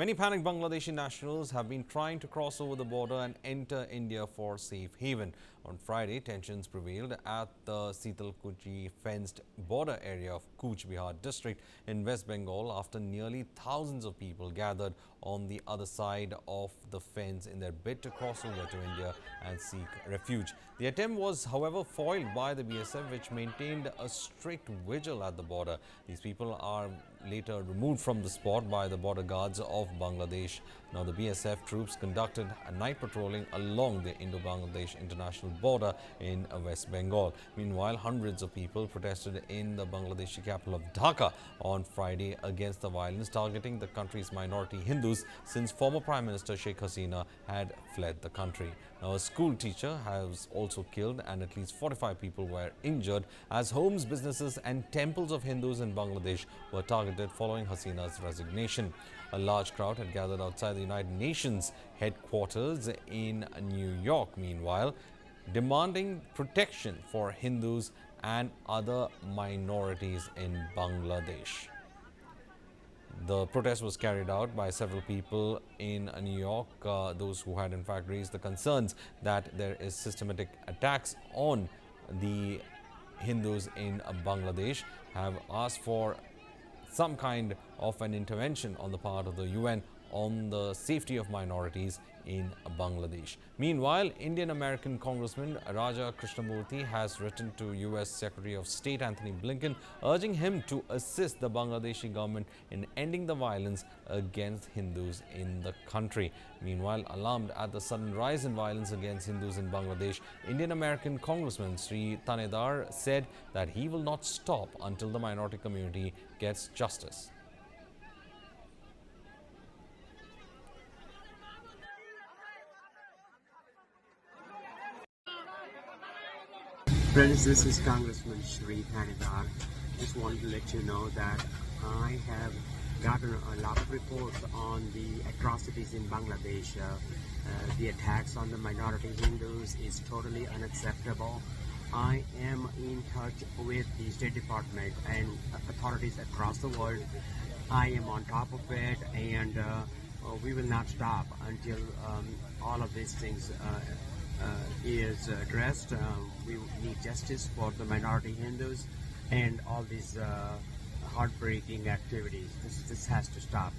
Many panicked Bangladeshi nationals have been trying to cross over the border and enter India for safe haven. On Friday, tensions prevailed at the Sitalkuchi fenced border area of Cooch Behar district in West Bengal after nearly thousands of people gathered on the other side of the fence in their bid to cross over to India and seek refuge. The attempt was, however, foiled by the BSF, which maintained a strict vigil at the border. These people are later removed from the spot by the border guards of Bangladesh. Now, the BSF troops conducted a night patrolling along the Indo-Bangladesh international border in West Bengal. Meanwhile, hundreds of people protested in the Bangladeshi capital of Dhaka on Friday against the violence targeting the country's minority Hindus since former Prime Minister Sheikh Hasina had fled the country. Now, a school teacher was also killed and at least 45 people were injured as homes, businesses and temples of Hindus in Bangladesh were targeted following Hasina's resignation. A large crowd had gathered outside the United Nations headquarters in New York, meanwhile, demanding protection for Hindus and other minorities in Bangladesh. The protest was carried out by several people in New York, those who had in fact raised the concerns that there is systematic attacks on the Hindus in Bangladesh, have asked for some kind of an intervention on the part of the UN on the safety of minorities in Bangladesh. Meanwhile, Indian-American Congressman Raja Krishnamurthy has written to U.S. Secretary of State Antony Blinken, urging him to assist the Bangladeshi government in ending the violence against Hindus in the country. Meanwhile, alarmed at the sudden rise in violence against Hindus in Bangladesh, Indian-American Congressman Sri Thanedar said that he will not stop until the minority community gets justice. Friends, this is Congressman Sri Thanedar. Just wanted to let you know that I have gotten a lot of reports on the atrocities in Bangladesh. The attacks on the minority Hindus is totally unacceptable. I am in touch with the State Department and authorities across the world. I am on top of it, and we will not stop until all of these things is addressed. We need justice for the minority Hindus and all these heartbreaking activities. This has to stop,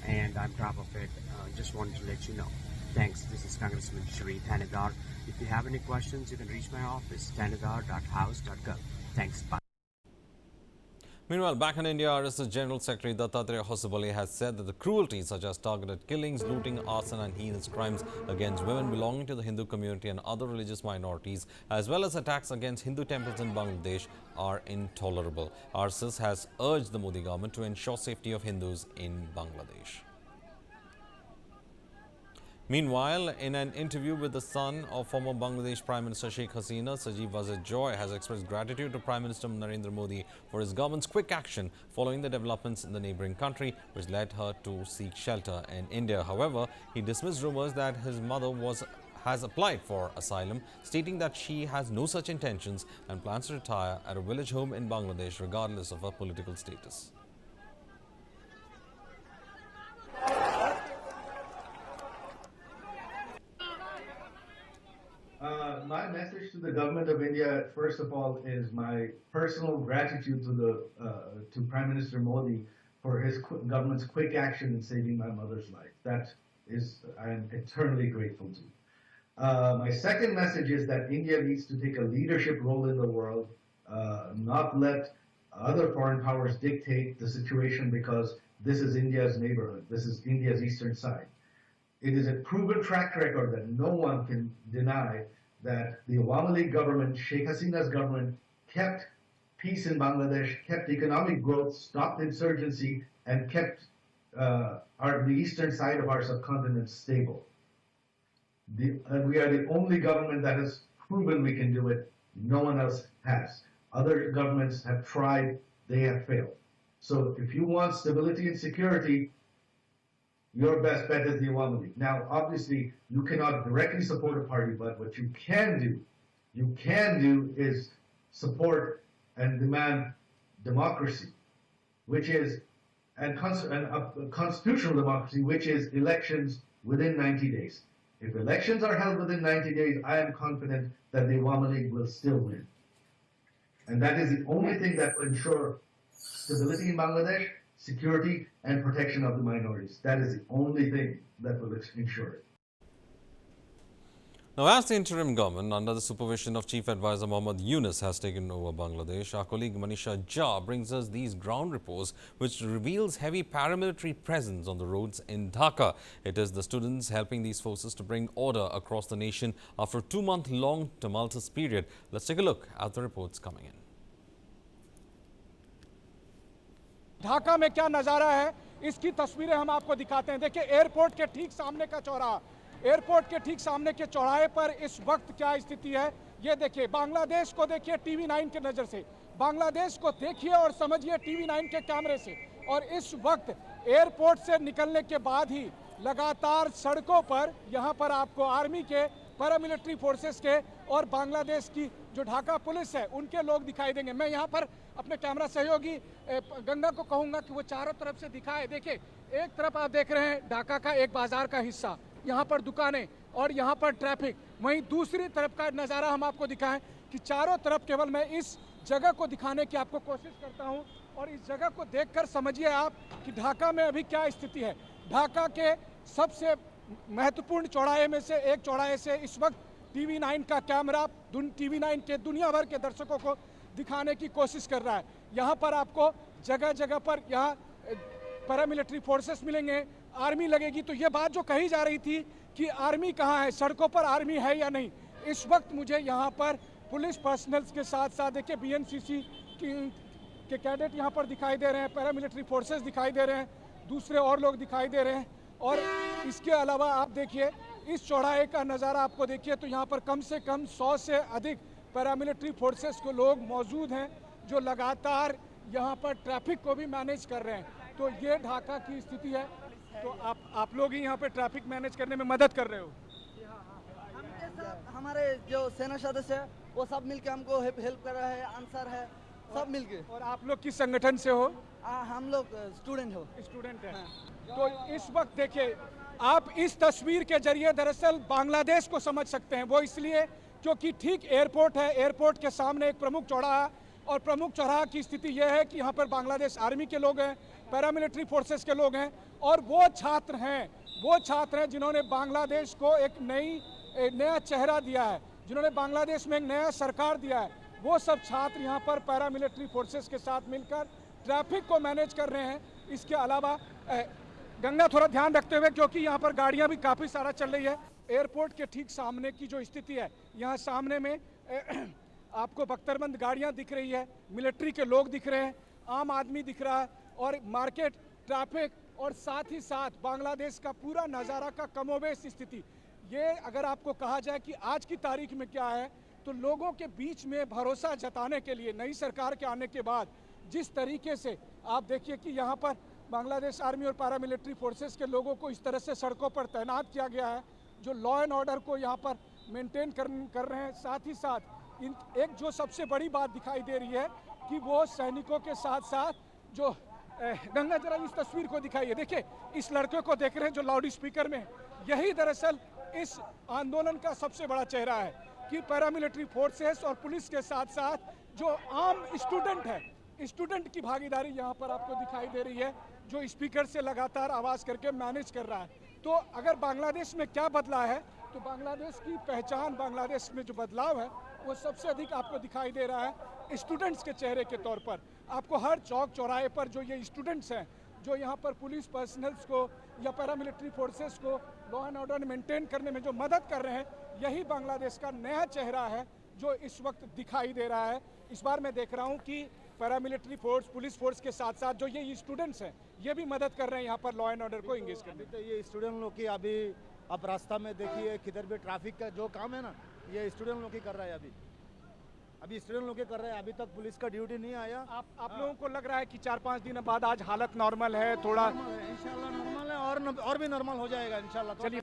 and I'm top of it. Just wanted to let you know. Thanks. This is Congressman Sri Thanedar. If you have any questions, you can reach my office, thanedar.house.gov. Thanks. Bye. Meanwhile, back in India, RSS General Secretary Dattatreya Hosabale has said that the cruelties such as targeted killings, looting, arson and heinous crimes against women belonging to the Hindu community and other religious minorities, as well as attacks against Hindu temples in Bangladesh, are intolerable. RSS has urged the Modi government to ensure safety of Hindus in Bangladesh. Meanwhile, in an interview with the son of former Bangladesh Prime Minister Sheikh Hasina, Sajid Wazir Joy has expressed gratitude to Prime Minister Narendra Modi for his government's quick action following the developments in the neighbouring country, which led her to seek shelter in India. However, he dismissed rumours that his mother has applied for asylum, stating that she has no such intentions and plans to retire at a village home in Bangladesh regardless of her political status. My message to the government of India, first of all, is my personal gratitude to Prime Minister Modi for his government's quick action in saving my mother's life. That is, I am eternally grateful to. My second message is that India needs to take a leadership role in the world, not let other foreign powers dictate the situation, because this is India's neighborhood. This is India's eastern side. It is a proven track record that no one can deny that the Awami League government, Sheikh Hasina's government, kept peace in Bangladesh, kept economic growth, stopped insurgency, and kept the eastern side of our subcontinent stable. We are the only government that has proven we can do it. No one else has. Other governments have tried, they have failed. So if you want stability and security, your best bet is the Awami League. Now, obviously, you cannot directly support a party, but what you can do is support and demand democracy, which is and a constitutional democracy, which is elections within 90 days. If elections are held within 90 days, I am confident that the Awami League will still win. And that is the only thing that will ensure stability in Bangladesh, security, and protection of the minorities. That is the only thing that will ensure it. Now, as the interim government, under the supervision of Chief Advisor Mohammad Yunus, has taken over Bangladesh, our colleague Manisha Jha brings us these ground reports, which reveals heavy paramilitary presence on the roads in Dhaka. It is the students helping these forces to bring order across the nation after a 2-month-long tumultuous period. Let's take a look at the reports coming in. Dhaka में क्या नज़ारा है, इसकी तस्वीरें हम आपको दिखाते हैं। देखिए, एयरपोर्ट के ठीक सामने का चौराहा, एयरपोर्ट के ठीक सामने के चौराहे पर इस वक्त क्या स्थिति है, ये देखिए। बांग्लादेश को देखिए टीवी 9 के नज़र से, बांग्लादेश को देखिए और समझिए टीवी 9 के कैमरे से। और इस वक्त एयरपोर्ट से निकलने के बाद ही लगातार सड़कों पर यहाँ पर आपको आर्मी के, पैरामिलिट्री फोर्सेस के और बांग्लादेश की जो ढाका पुलिस है उनके लोग दिखाई देंगे। मैं यहाँ पर अपने कैमरा सहयोगी गंगा को कहूँगा कि वो चारों तरफ से दिखाए। देखिए, एक तरफ आप देख रहे हैं ढाका का एक बाजार का हिस्सा, यहाँ पर दुकानें और यहाँ पर ट्रैफिक। वहीं दूसरी तरफ का नज़ारा हम आपको दिखाएं कि चारों तरफ, केवल मैं इस जगह को दिखाने की आपको कोशिश करता हूँ और इस जगह को देखकर समझिए आप कि ढाका में अभी क्या स्थिति है। ढाका के सबसे महत्वपूर्ण चौराहे में से एक चौराहे से इस वक्त टीवी 9 का कैमरा टीवी 9 के दुनिया भर के दर्शकों को दिखाने की कोशिश कर रहा है। यहाँ पर आपको जगह जगह पर यहाँ पैरामिलिट्री फोर्सेस मिलेंगे, आर्मी लगेगी। तो ये बात जो कही जा रही थी कि आर्मी कहाँ है, सड़कों पर आर्मी है या नहीं, इस वक्त मुझे यहाँ पर पुलिस पर्सनल्स के साथ साथ देखिए बीएनसीसी के कैडेट यहाँ पर दिखाई दे रहे हैं, पैरामिलिट्री फोर्सेस दिखाई दे रहे हैं, दूसरे और लोग दिखाई दे रहे हैं। और इसके अलावा आप देखिए इस चौराहे का नज़ारा आपको देखिए तो यहाँ पर कम से कम 100 से अधिक पैरामिलिट्री फोर्सेस को लोग मौजूद हैं जो लगातार यहाँ पर ट्रैफिक को भी मैनेज कर रहे हैं। तो ये ढाका की स्थिति है। तो आप लोग ही यहाँ पे ट्रैफिक मैनेज करने में मदद कर रहे हो। हमके साथ हमारे जो सेना सदस्य है वो सब मिलके हमको हेल्प कर रहा है, आंसर है, सब मिलके। और आप लोग किस संगठन से हो? हम लोग स्टूडेंट हैं। हाँ। तो इस वक्त देखिए, आप इस तस्वीर के जरिए दरअसल बांग्लादेश को समझ सकते हैं। वो इसलिए क्योंकि ठीक एयरपोर्ट है, एयरपोर्ट के सामने एक प्रमुख चौराहा, और प्रमुख चौराहा की स्थिति यह है कि यहाँ पर बांग्लादेश आर्मी के लोग हैं, पैरामिलिट्री फोर्सेस के लोग हैं और वो छात्र हैं जिन्होंने बांग्लादेश को एक नया चेहरा दिया है, जिन्होंने बांग्लादेश में एक नया सरकार दिया है। वो सब छात्र यहाँ पर पैरामिलिट्री फोर्सेस के साथ मिलकर ट्रैफिक को मैनेज कर रहे हैं। इसके अलावा गंगा थोड़ा ध्यान रखते हुए, क्योंकि यहाँ पर गाड़ियाँ भी काफ़ी सारा चल रही है। एयरपोर्ट के ठीक सामने की जो स्थिति है, यहाँ सामने में आपको बख्तरबंद गाड़ियाँ दिख रही है, मिलिट्री के लोग दिख रहे हैं, आम आदमी दिख रहा है और मार्केट, ट्रैफिक और साथ ही साथ बांग्लादेश का पूरा नज़ारा का कमोबेश स्थिति। ये अगर आपको कहा जाए कि आज की तारीख में क्या है, तो लोगों के बीच में भरोसा जताने के लिए नई सरकार के आने के बाद जिस तरीके से आप देखिए कि यहाँ पर बांग्लादेश आर्मी और पैरामिलिट्री फोर्सेस के लोगों को इस तरह से सड़कों पर तैनात किया गया है, जो लॉ एंड ऑर्डर को यहाँ पर मेंटेन कर रहे हैं। साथ ही साथ एक जो सबसे बड़ी बात दिखाई दे रही है कि वो सैनिकों के साथ साथ जो गंगा जरा इस तस्वीर को दिखाइए। देखिए, इस लड़के को देख रहे हैं जो लाउड स्पीकर में, यही दरअसल इस आंदोलन का सबसे बड़ा चेहरा है कि पैरामिलिट्री फोर्सेस और पुलिस के साथ साथ जो आम स्टूडेंट है, स्टूडेंट की भागीदारी यहाँ पर आपको दिखाई दे रही है, जो स्पीकर से लगातार आवाज़ करके मैनेज कर रहा है। तो अगर बांग्लादेश में क्या बदला है, तो बांग्लादेश की पहचान, बांग्लादेश में जो बदलाव है वो सबसे अधिक आपको दिखाई दे रहा है स्टूडेंट्स के चेहरे के तौर पर। आपको हर चौक चौराहे पर जो ये स्टूडेंट्स हैं, जो यहाँ पर पुलिस पर्सनल्स को या पैरामिलिट्री फोर्सेस को लॉ एंड ऑर्डर मेंटेन करने में जो मदद कर रहे हैं, यही बांग्लादेश का नया चेहरा है जो इस वक्त दिखाई दे रहा है। इस बार मैं देख रहा हूँ कि पैरामिलिट्री फोर्स, पुलिस फोर्स के साथ साथ जो ये स्टूडेंट्स हैं, ये भी मदद कर रहे हैं यहाँ पर लॉ एंड ऑर्डर को इंगेज करने। तो ये स्टूडेंट लोग की अभी आप रास्ता में देखिए किधर भी ट्रैफिक का जो काम है ना, ये स्टूडेंट लोग ही कर रहा है। अभी स्टूडेंट लोग कर रहे हैं, अभी तक पुलिस का ड्यूटी नहीं आया। आप लोगों को लग रहा है कि 4-5 दिन बाद आज हालत नॉर्मल है, थोड़ा इंशाल्लाह नॉर्मल है और भी नॉर्मल हो जाएगा इंशाल्लाह। चलिए।